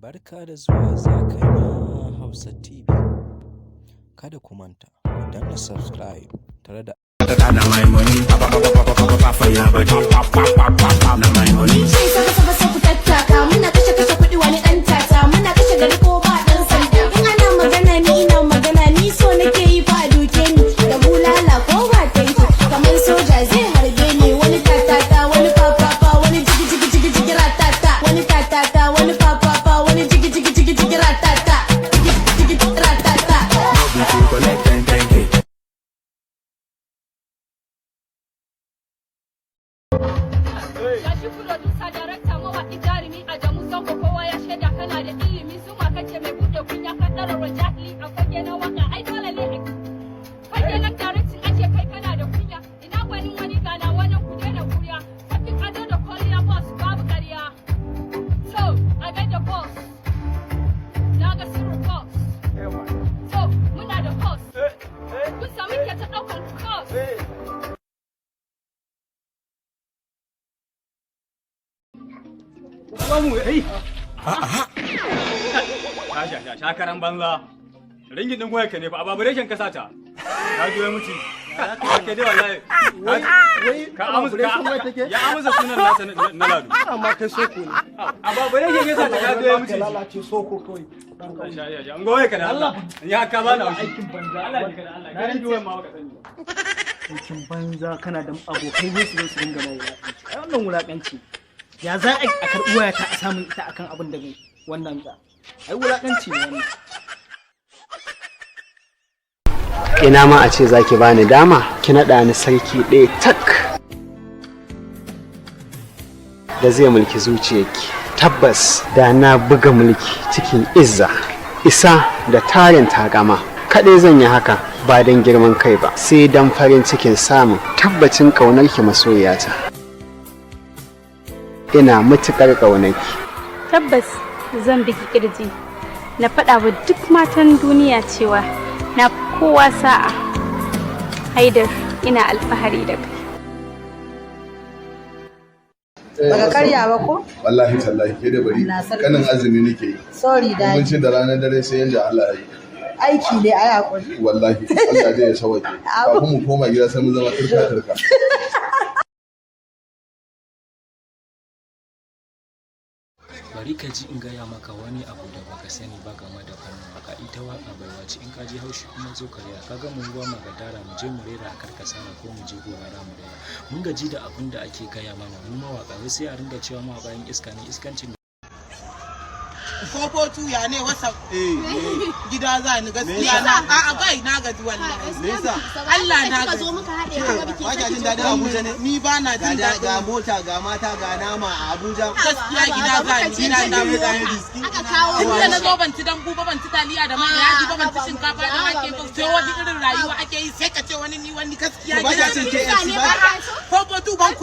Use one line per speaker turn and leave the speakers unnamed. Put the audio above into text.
Barka da zuwa Zakanya Hausa TV. Kada ku manta, ku danna subscribe tare da
na my money, fire body, na my money.
Sai saka ku tattaka, muna kashe kuɗi wani ɗan tata, muna kashe gari ko ba ɗan sanda. In ana magana ni ina magana, ni so nake yi fa a duke ni da bulala ko ba tanki. Kamar soja zai harbe ni, wani tatata, wani fafafa, wani jigi ratata, wani tatata, wani fafafa, wani jigi ratata, jigi ratata.
We to collect 10K.
Gashi producer director mawaƙi jarumi a jamu sauko kowa ya shaida kana da ilimi su ma kace mai buɗe kunya ka ɗararwa jahili a fage na waka ai dole ne a fage na directing ake kai kana da kunya ina gwanin wani gana wani ku daina kuya sakin ado da kwalliya boss babu ƙarya so a ga da boss na ga sirri boss so muna da boss kun sami ke ta ɗaukar boss.
Shakaran banza. Ringin din wayarka ne fa, a babureshin ka sata. Ka zo ya mutu. Ake dai wallahi. Ka amsa sunan nasa na ladu.
Amma kai soko ne.
A babureshin ya sata ka zo ya mutu.
Lalace soko kawai.
An ga wayarka da Allah. Ya ka bani haushi.
Aikin banza.
Allah ya kada Allah. Garin duwayen ma baka sani.
Aikin banza kana da abokai ne su zo su dinga mai wulaƙanci. Ai wannan wulaƙanci. Ya za a karɓi wayata a samun ita akan abin da wannan ga. Ai wulaƙanci ne wannan.
Ina ma a ce za ki bani dama ki naɗa ni sarki ɗaya tak da zai mulki zuciyarki. Tabbas da na buga mulki cikin izza, isa da tarin takama. Kaɗai zan yi haka ba don girman kai ba, sai don farin cikin samun tabbacin ƙaunarki masoyiyata. Ina matuƙar ƙaunarki.
Tabbas zan biki kirji na faɗa wa duk matan duniya cewa na kowa sa'a. Haidar, ina alfahari da kai.
Baka karya ba ko?
Wallahi tallahi ke da bari kanin azumi nake yi.
Sorry da.
Mun ci da ranar dare sai yanda Allah ya yi.
Aiki ne ai hakuri.
Wallahi Allah dai ya sauke. Kafin mu koma gida sai mun zama turka.
bari ka ji in gaya maka wani abu da baka sani ba game da fannin waka. Ita waka bai wace in ka ji haushi kuma zo ka rera. Kaga mun goma ga dara mu je mu rera a karkasara ko mu je gobara mu rera. Mun gaji da abin da ake gaya mana mu mawaka wai sai a ringa cewa ma bayan iska ne iskancin
Fofotu ya ne wasa gida za ni gaskiya na a bai na gaji wallahi nesa Allah na gaji zo muka hade a gaba
Ba jin dadin Abuja ne.
ni ba na jin dadin
Ga mota ga mata ga nama a Abuja.
gaskiya gida za ni gida na mu da riski aka kawo inda na zo ban ci dambu ba ban ci taliya da mai yaji ba ban ci shinkafa da wake ba sai wani irin rayuwa ake yi sai ka ce wani ni wani gaskiya gida ne Fofotu ban